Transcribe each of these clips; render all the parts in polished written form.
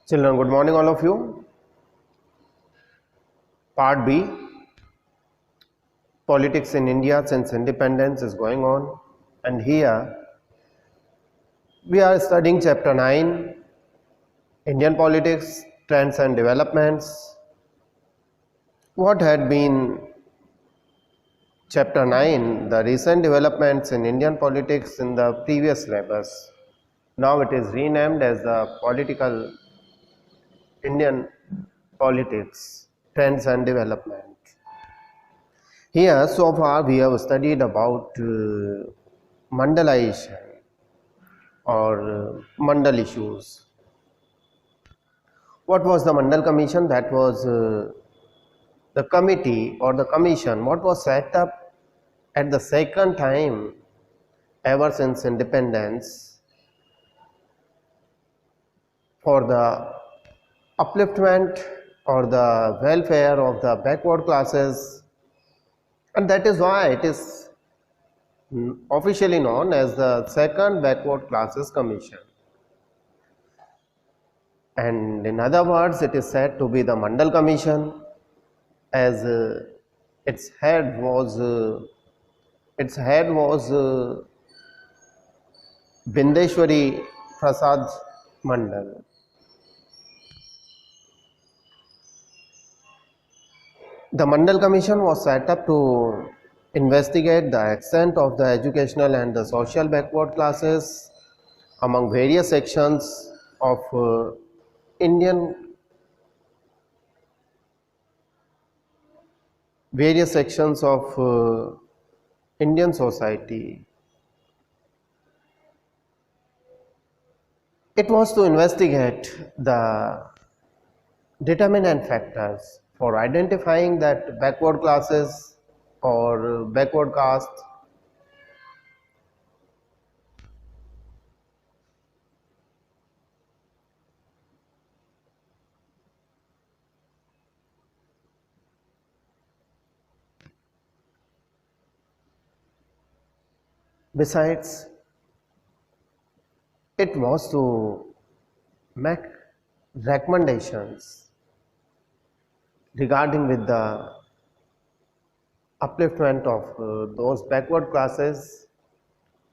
Children, good morning, all of you. Part B, Politics in India since independence is going on. And here we are studying Chapter 9, Indian Politics, Trends and Developments. What had been Chapter 9, the recent developments in Indian politics in the previous syllabus. Now it is renamed as the Political Indian Politics, Trends and Development. Here, so far, we have studied about mandalization or mandal issues. What was the Mandal Commission? That was the committee or the commission what was set up at the second time ever since independence for the upliftment or the welfare of the backward classes, and that is why it is officially known as the Second Backward Classes Commission. And in other words, it is said to be the Mandal Commission, as its head was Bindeshwari Prasad Mandal. The Mandal Commission was set up to investigate the extent of the educational and the social backward classes among various sections of Indian various sections of Indian society. It was to investigate the determinant factors for identifying that backward classes or backward castes. Besides, it was to make recommendations regarding with the upliftment of those backward classes.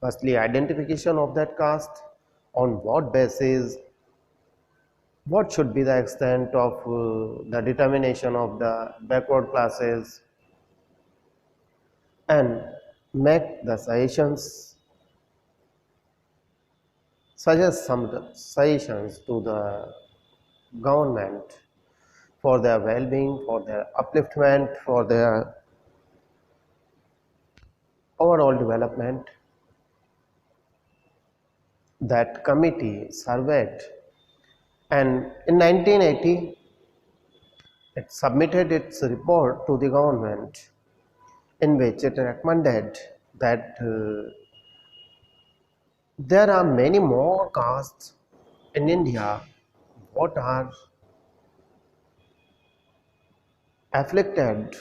Firstly, identification of that caste, on what basis, what should be the extent of the determination of the backward classes, and make the suggestions, suggest some suggestions to the government for their well-being, for their upliftment, for their overall development. That committee surveyed, and in 1980 it submitted its report to the government, in which it recommended that there are many more castes in India what are afflicted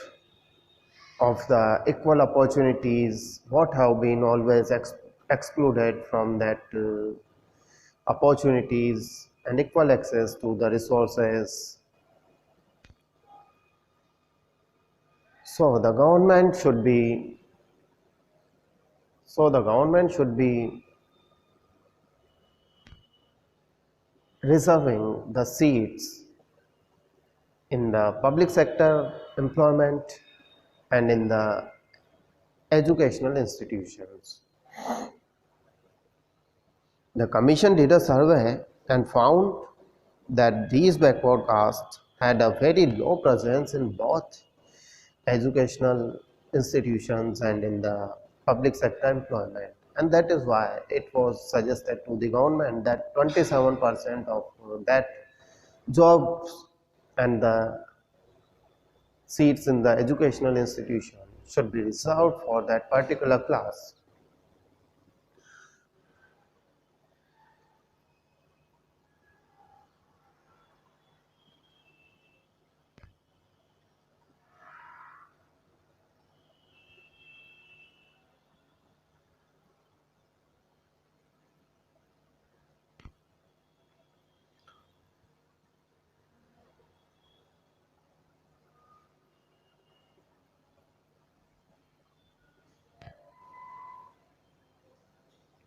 of the equal opportunities, what have been always excluded from that opportunities and equal access to the resources. So the government should be reserving the seats in the public sector employment and in the educational institutions. The commission did a survey and found that these backward castes had a very low presence in both educational institutions and in the public sector employment, and that is why it was suggested to the government that 27% of that jobs and the seats in the educational institution should be reserved for that particular class.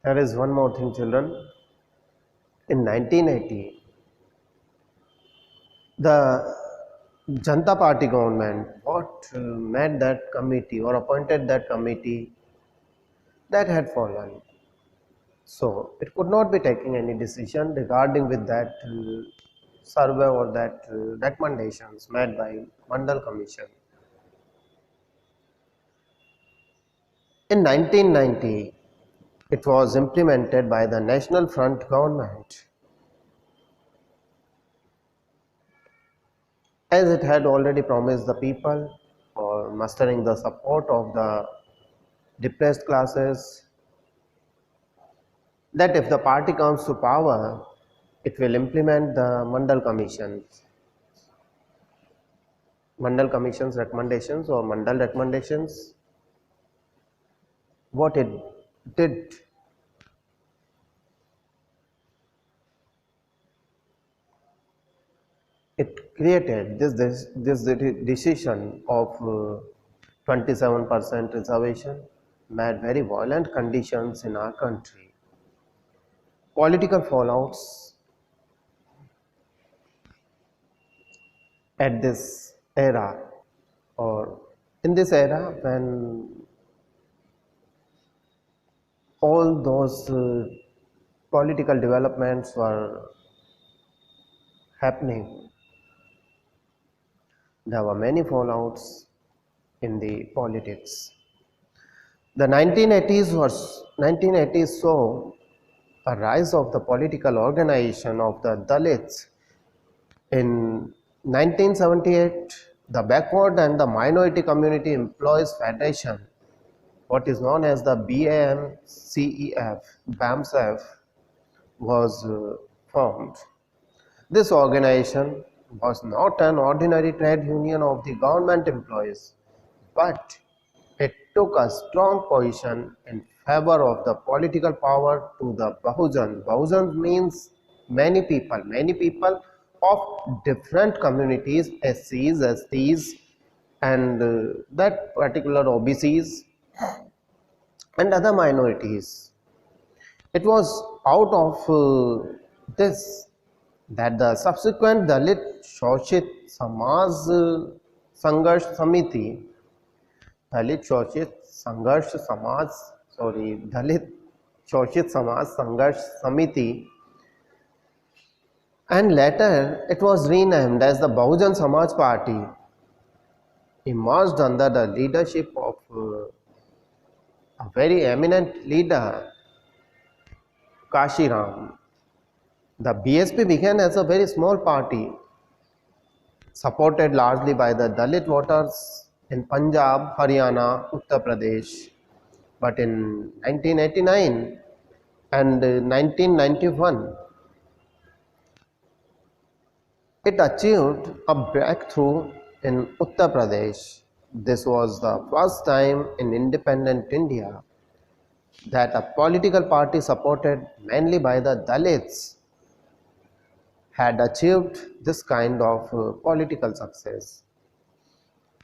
There is one more thing, children. In 1980, the Janata Party government made that committee or appointed that committee that had fallen. So it could not be taking any decision regarding with that survey or that recommendations made by Mandal Commission. In 1990, it was implemented by the National Front government, as it had already promised the people for mustering the support of the depressed classes, that if the party comes to power, it will implement the Mandal Commission's recommendations or Mandal recommendations. What it did, it created this decision of 27% reservation, made very violent conditions in our country. Political fallouts at this era, or in this era when all those political developments were happening, there were many fallouts in the politics. The 1980s saw a rise of the political organization of the Dalits. In 1978, the Backward and the Minority Community Employees Federation, what is known as the BAMCEF, was formed. This organization was not an ordinary trade union of the government employees, but it took a strong position in favor of the political power to the Bahujan. Bahujan means many people of different communities, SCs, STs, and that particular OBCs and other minorities. It was out of this that the subsequent Dalit Shoshet Samaj Sangharsh Samiti, Dalit Shoshet Samaj Sangharsh Samiti, and later it was renamed as the Bahujan Samaj Party, emerged under the leadership of a very eminent leader, Kashi Ram. The BSP began as a very small party, supported largely by the Dalit voters in Punjab, Haryana, Uttar Pradesh. But in 1989 and 1991, it achieved a breakthrough in Uttar Pradesh. This was the first time in independent India that a political party supported mainly by the Dalits had achieved this kind of political success.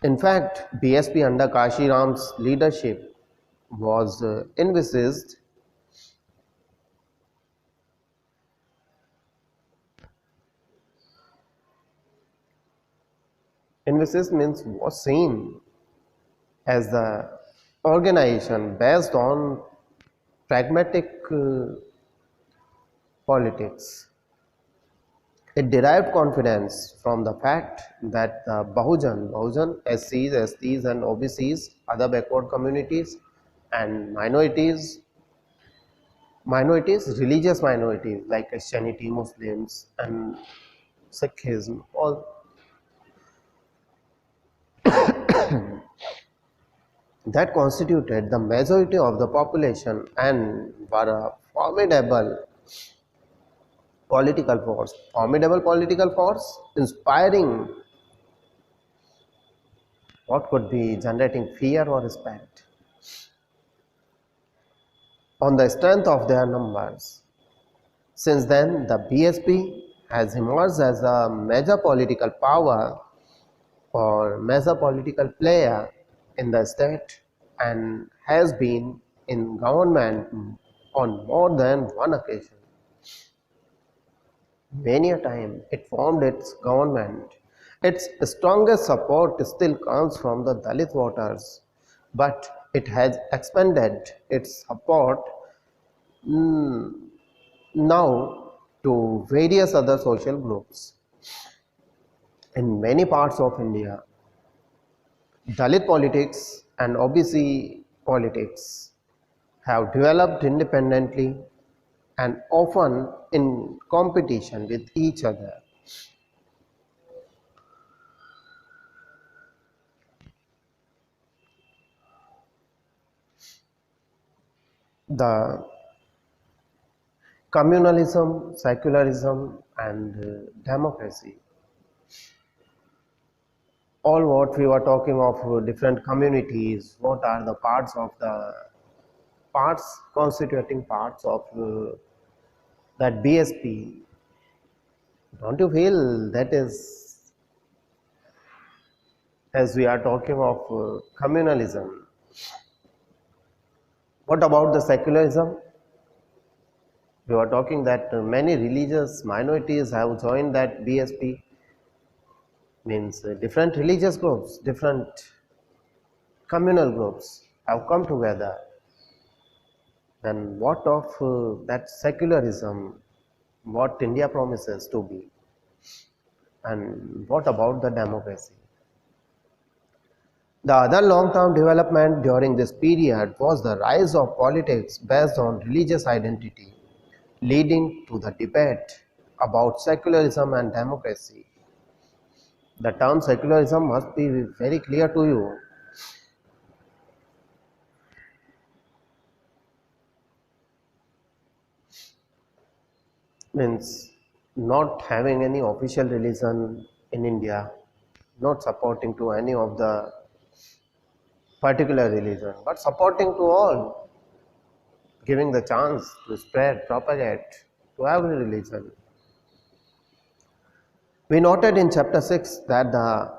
In fact, BSP under Kashi Ram's leadership was envisaged means was seen as the organization based on pragmatic politics. It derived confidence from the fact that the Bahujan, SCs, STs and OBCs, other backward communities and minorities, religious minorities like Christianity, Muslims and Sikhism, all that constituted the majority of the population and were a formidable political force, inspiring what could be generating fear or respect. On the strength of their numbers, since then the BSP has emerged as a major political power or major political player in the state and has been in government on more than one occasion. Many a time it formed its government. Its strongest support still comes from the Dalit voters, but it has expanded its support mm, now to various other social groups. In many parts of India, Dalit politics and OBC politics have developed independently and often in competition with each other. The communalism, secularism, and democracy, all what we were talking of different communities, what are the parts constituting parts of that BSP. Don't you feel that is, as we are talking of communalism, what about the secularism? We were talking that many religious minorities have joined that BSP, means different religious groups, different communal groups have come together. Then what of that secularism, what India promises to be, and what about the democracy? The other long-term development during this period was the rise of politics based on religious identity, leading to the debate about secularism and democracy. The term secularism must be very clear to you. Means not having any official religion in India, not supporting to any of the particular religion, but supporting to all, giving the chance to spread, propagate to every religion. We noted in chapter 6 that the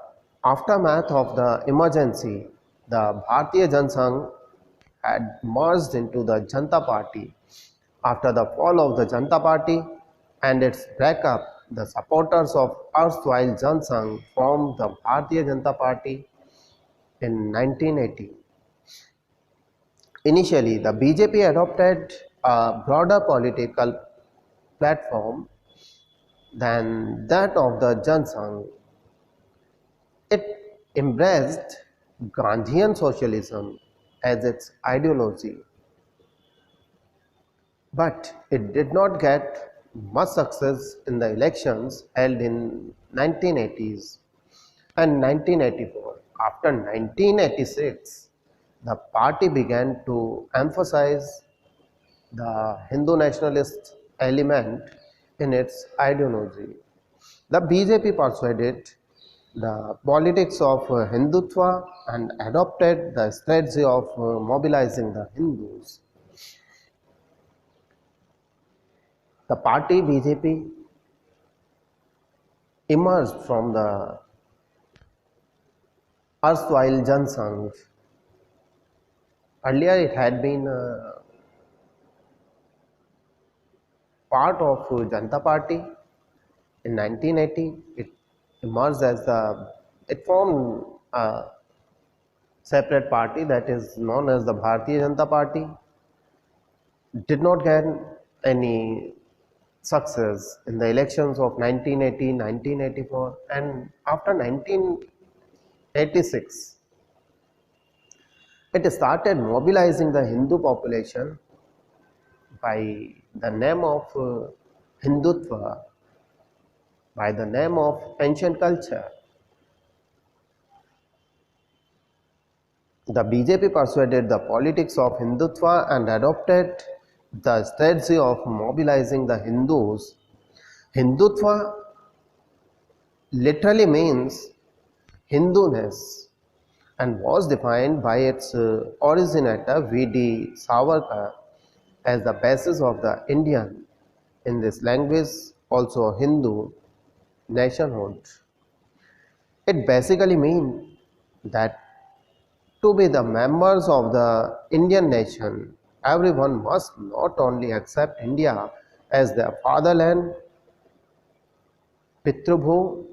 aftermath of the emergency, the Bharatiya Janasangh had merged into the Janata Party. After the fall of the Janata Party and its breakup, the supporters of erstwhile Janasangh formed the Bharatiya Janata Party in 1980. Initially, the BJP adopted a broader political platform than that of the Janasangh. It embraced Gandhian socialism as its ideology, but it did not get much success in the elections held in 1980s and 1984. After 1986, the party began to emphasize the Hindu nationalist element in its ideology. The BJP persuaded the politics of Hindutva and adopted the strategy of mobilizing the Hindus. The party BJP emerged from the erstwhile Janasangh. Earlier it had been part of Janata Party. In 1980, it emerged as it formed a separate party that is known as the Bharatiya Janata Party. Did not get any success in the elections of 1980, 1984, and after 1986, it started mobilizing the Hindu population by the name of Hindutva, by the name of ancient culture. The BJP persuaded the politics of Hindutva and adopted the strategy of mobilizing the Hindus. Hindutva literally means Hinduness and was defined by its originator V.D. Savarkar as the basis of the Indian, in this language also Hindu, nationhood. It basically means that to be the members of the Indian nation, everyone must not only accept India as their fatherland, Pitrabhu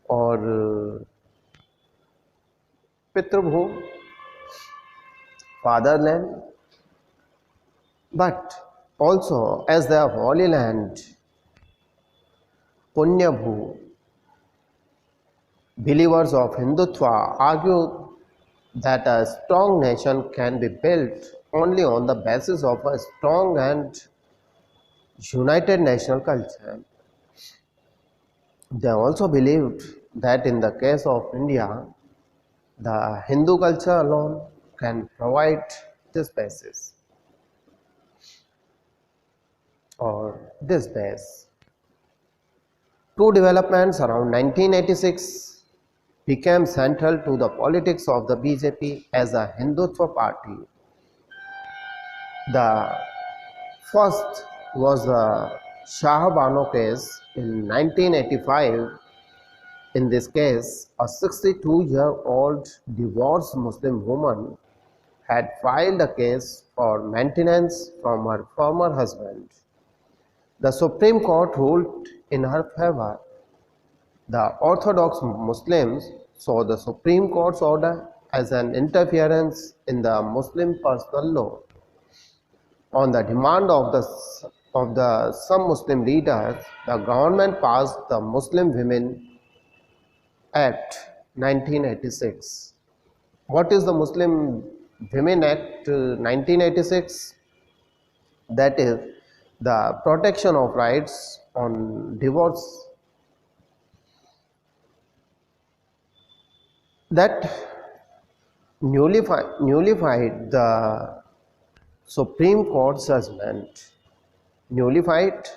or Pitrabhu, fatherland, but also as their holy land, Punyabhu. Believers of Hindutva argue that a strong nation can be built only on the basis of a strong and united national culture. They also believed that in the case of India, the Hindu culture alone can provide this basis or this base. Two developments around 1986 became central to the politics of the BJP as a Hindutva party. The first was the Shah Bano case in 1985. In this case, a 62-year-old divorced Muslim woman had filed a case for maintenance from her former husband. The Supreme Court ruled in her favor. The Orthodox Muslims saw the Supreme Court's order as an interference in the Muslim personal law. On the demand of some Muslim leaders, the government passed the Muslim Women Act 1986. What is the Muslim Women Act 1986? That is the protection of rights on divorce. That nullified the Supreme Court judgment. Nullified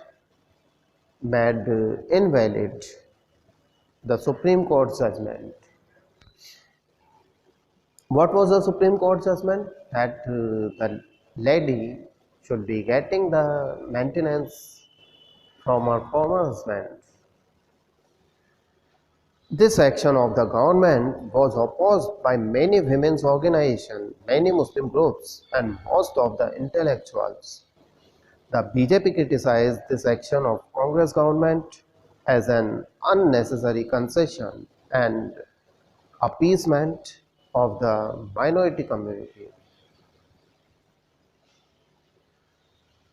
made invalid the Supreme Court judgment. What was the Supreme Court judgment? That the lady should be getting the maintenance from her former husband. This action of the government was opposed by many women's organizations, many Muslim groups, and most of the intellectuals. The BJP criticized this action of Congress government as an unnecessary concession and appeasement of the minority community.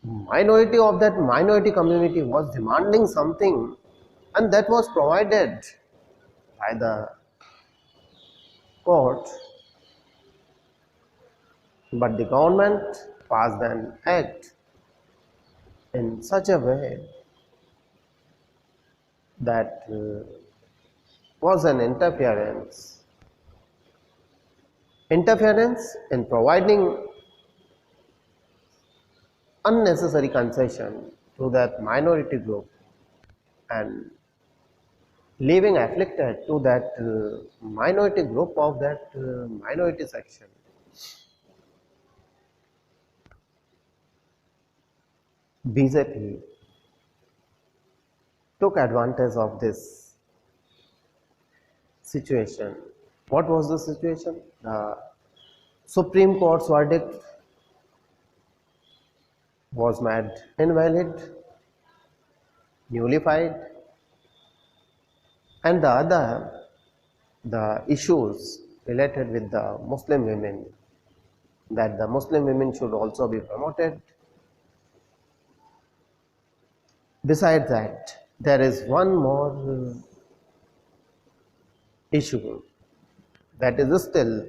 Minority community was demanding something, and that was provided by the court, but the government passed an act in such a way that was an interference in providing unnecessary concession to that minority group and leaving afflicted to that minority group of that minority section. BJP took advantage of this situation. What was the situation? The Supreme Court's verdict was made invalid, nullified, and the issues related with the Muslim women, that the Muslim women should also be promoted. Besides that, there is one more issue that is still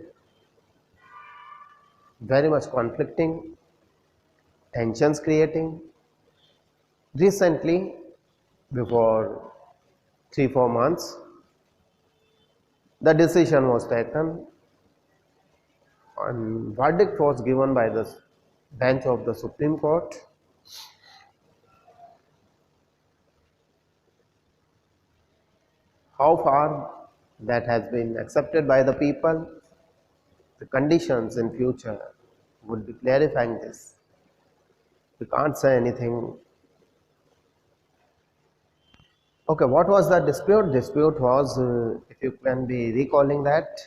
very much conflicting, tensions creating. Recently, before 3-4 months, the decision was taken and verdict was given by the bench of the Supreme Court. How far that has been accepted by the people, the conditions in future would be clarifying this. We can't say anything. Okay, what was the dispute? Dispute was, if you can be recalling that,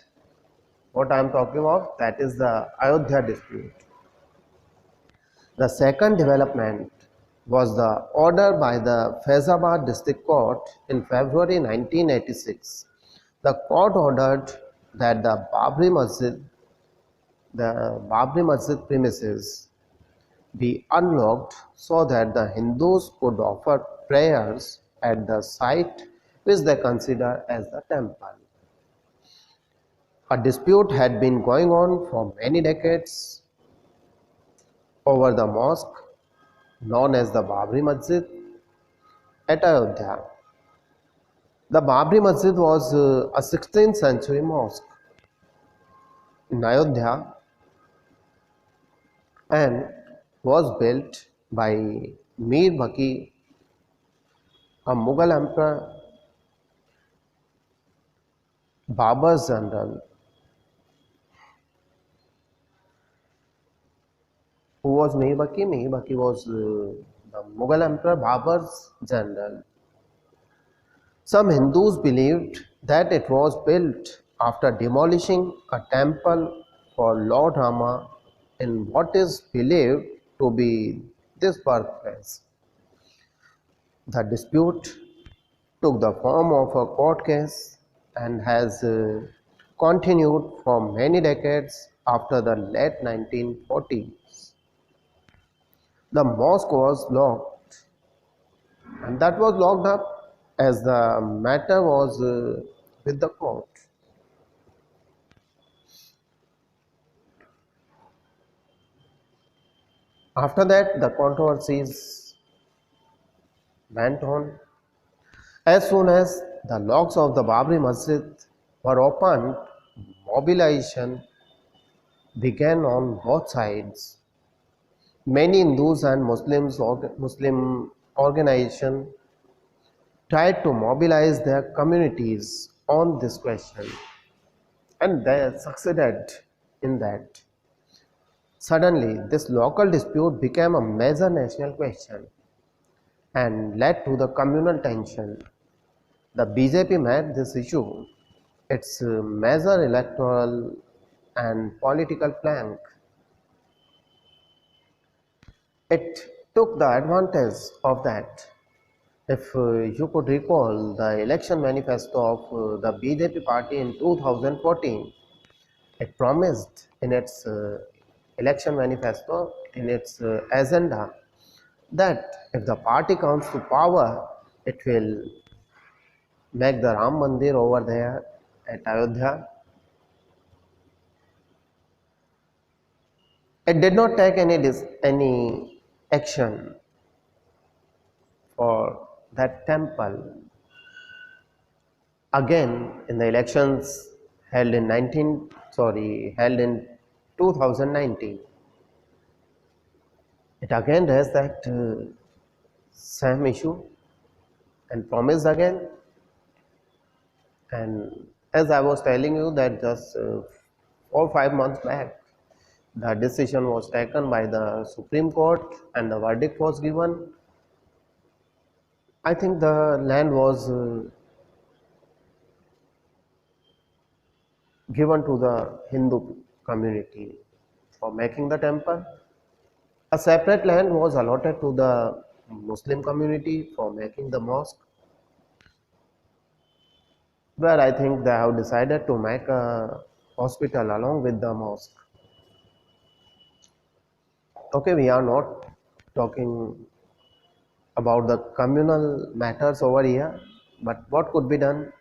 what I am talking of, that is the Ayodhya dispute. The second development was the order by the Faizabad District Court in February 1986. The court ordered that the Babri Masjid premises be unlocked so that the Hindus could offer prayers at the site which they consider as the temple. A dispute had been going on for many decades over the mosque known as the Babri Masjid at Ayodhya. The Babri Masjid was a 16th century mosque in Ayodhya and was built by Mir Baki, a Mughal emperor, Babur's general. Who was Mir Baki? Mir Baki was the Mughal emperor Babur's general. Some Hindus believed that it was built after demolishing a temple for Lord Rama in what is believed to be this birthplace. The dispute took the form of a court case and has continued for many decades after the late 1940s. The mosque was locked, and that was locked up as the matter was with the court. After that, the controversies went on. As soon as the locks of the Babri Masjid were opened, mobilization began on both sides. Many Hindus and Muslim organizations tried to mobilize their communities on this question, and they succeeded in that. Suddenly, this local dispute became a major national question and led to the communal tension. The BJP made this issue its major electoral and political plank. It took the advantage of that. If you could recall the election manifesto of the BJP party in 2014, it promised in its election manifesto, in its agenda, that if the party comes to power, it will make the Ram Mandir over there at Ayodhya. It did not take any action for that temple. Again, in the elections held in 2019, it again raised that same issue and promised again. And as I was telling you that just 4 or 5 months back, the decision was taken by the Supreme Court and the verdict was given. I think the land was given to the Hindu community for making the temple. A separate land was allotted to the Muslim community for making the mosque, where I think they have decided to make a hospital along with the mosque. Okay, we are not talking about the communal matters over here, but what could be done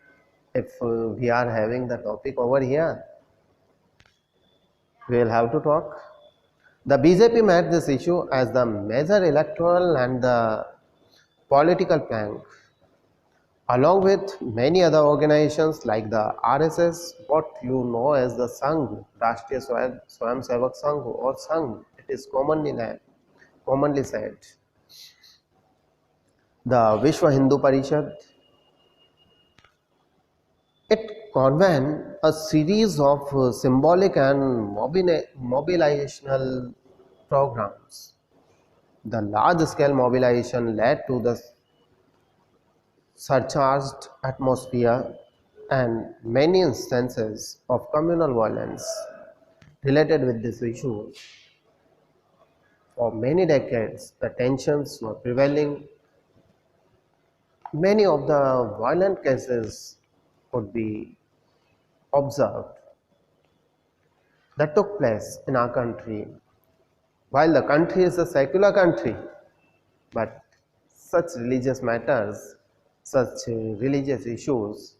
if we are having the topic over here? We will have to talk. The BJP made this issue as the major electoral and the political plank, along with many other organizations like the RSS, what you know as the Sangh, Rashtriya Swayamsevak Sangh or Sangh, it is commonly said. The Vishwa Hindu Parishad, it convened a series of symbolic and mobilizational programs. The large-scale mobilization led to the surcharged atmosphere and many instances of communal violence related with this issue. For many decades, the tensions were prevailing. Many of the violent cases could be observed that took place in our country. While the country is a secular country, but such religious matters, such religious issues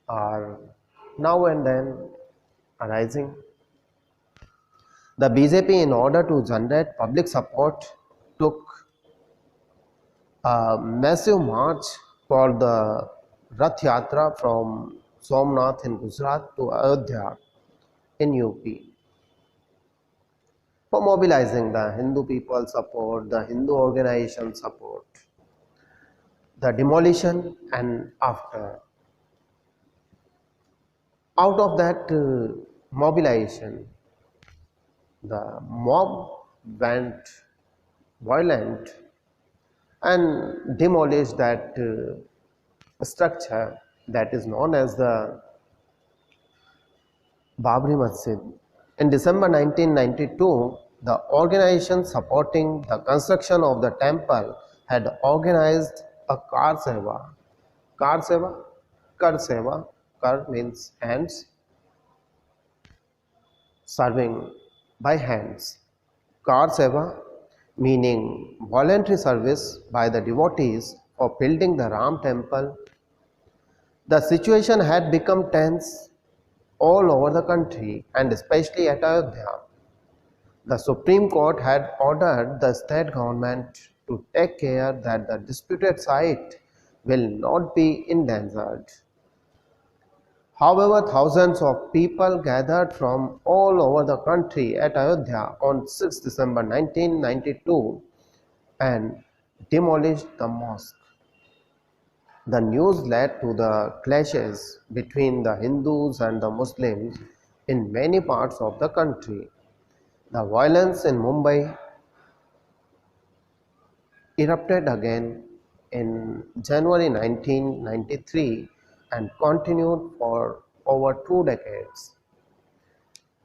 are now and then arising. The BJP, in order to generate public support, took a massive march for the Rath Yatra from Somnath in Gujarat to Ayodhya in UP, for mobilizing the Hindu people support, the Hindu organization support, the demolition and after. Out of that mobilization, the mob went violent and demolished that structure that is known as the Babri Masjid. In December 1992, the organization supporting the construction of the temple had organized a Kar Seva. Kar Seva? Kar Seva. Kar means hands, serving by hands. Kar Seva meaning voluntary service by the devotees for building the Ram temple. The situation had become tense all over the country and especially at Ayodhya. The Supreme Court had ordered the state government to take care that the disputed site will not be endangered. However, thousands of people gathered from all over the country at Ayodhya on 6 December 1992 and demolished the mosque. The news led to the clashes between the Hindus and the Muslims in many parts of the country. The violence in Mumbai erupted again in January 1993 and continued for over 2 decades.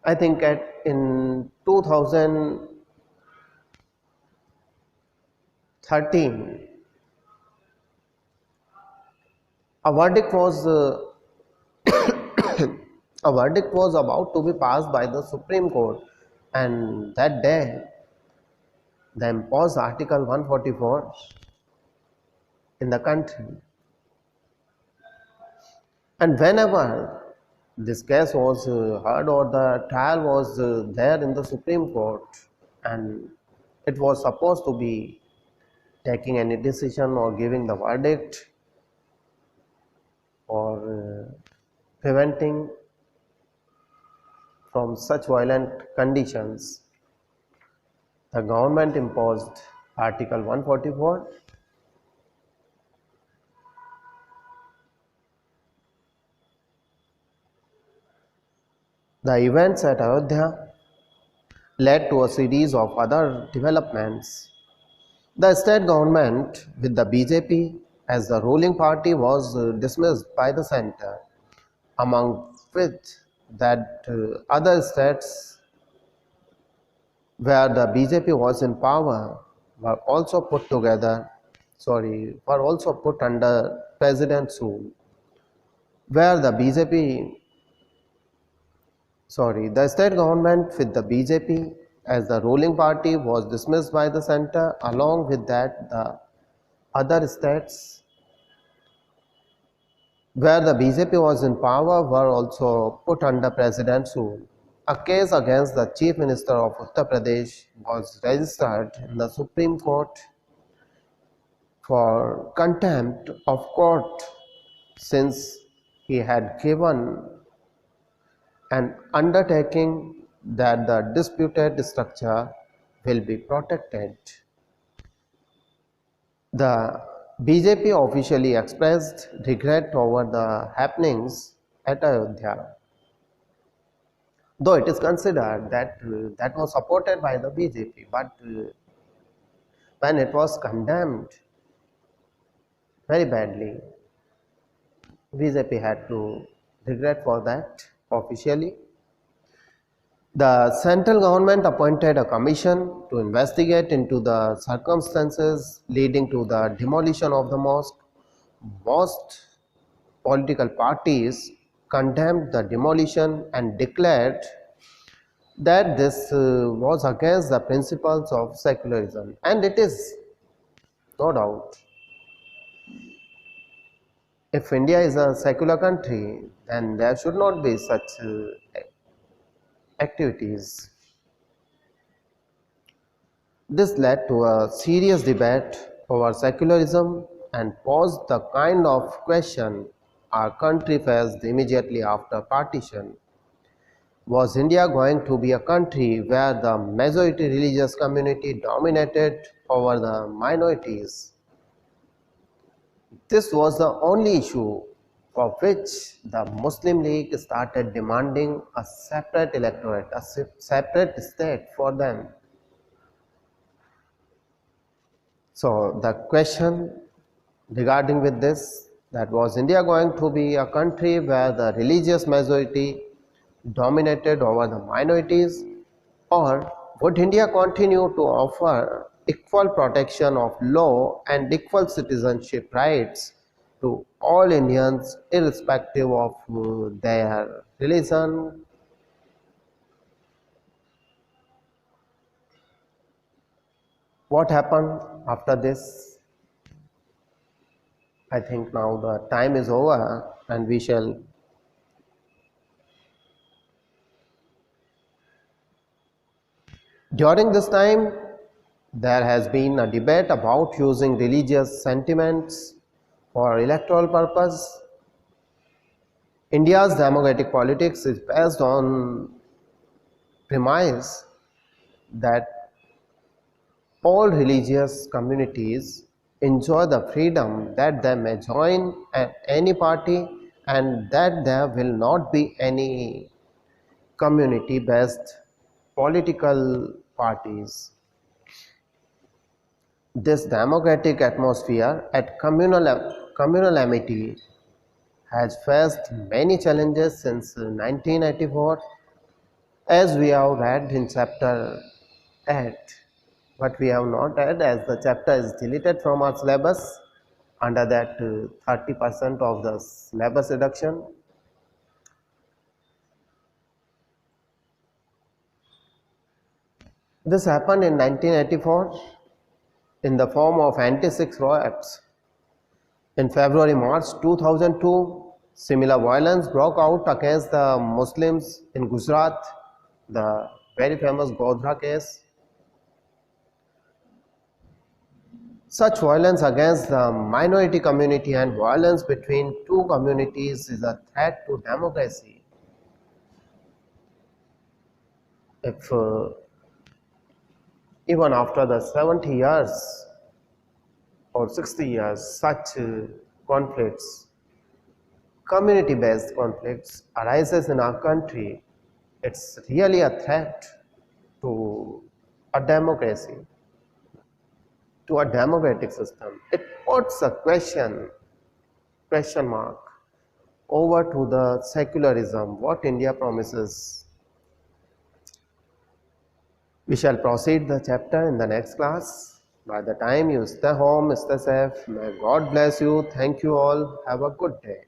I think in 2013, a verdict was a verdict was about to be passed by the Supreme Court, and that day they imposed Article 144 in the country. And whenever this case was heard or the trial was there in the Supreme Court and it was supposed to be taking any decision or giving the verdict or preventing from such violent conditions, the government imposed Article 144. The events at Ayodhya led to a series of other developments. The state government with the BJP as the ruling party was dismissed by the center, among which that other states where the BJP was in power were also put under president's rule, where the state government with the BJP as the ruling party was dismissed by the center. Along with that, the other states where the BJP was in power were also put under president's rule. A case against the Chief Minister of Uttar Pradesh was registered in the Supreme Court for contempt of court since he had given an undertaking that the disputed structure will be protected. The BJP officially expressed regret over the happenings at Ayodhya, though it is considered that that was supported by the BJP, but when it was condemned very badly, BJP had to regret for that officially. The central government appointed a commission to investigate into the circumstances leading to the demolition of the mosque. Most political parties condemned the demolition and declared that this was against the principles of secularism, and it is, no doubt. If India is a secular country, then there should not be such activities. This led to a serious debate over secularism and posed the kind of question our country faced immediately after partition. Was India going to be a country where the majority religious community dominated over the minorities? This was the only issue for which the Muslim League started demanding a separate electorate, a separate state for them. So the question regarding with this, that was India going to be a country where the religious majority dominated over the minorities, or would India continue to offer equal protection of law and equal citizenship rights to all Indians irrespective of their religion? What happened after this? I think now the time is over and we shall during this time there has been a debate about using religious sentiments for electoral purpose. India's democratic politics is based on premise that all religious communities enjoy the freedom that they may join any party and that there will not be any community based political parties. This democratic atmosphere at communal amity has faced many challenges since 1984, as we have read in chapter 8, but we have not read as the chapter is deleted from our syllabus under that 30% of the syllabus reduction. This happened in 1984 in the form of anti-Sikh riots. In February-March 2002, similar violence broke out against the Muslims in Gujarat, the very famous Godhra case. Such violence against the minority community and violence between two communities is a threat to democracy. If even after the 70 years or 60 years, such conflicts, community-based conflicts arises in our country, it's really a threat to a democracy, to a democratic system. It puts a question mark over to the secularism, what India promises. We shall proceed the chapter in the next class. By the time you stay home, stay safe. May God bless you. Thank you all. Have a good day.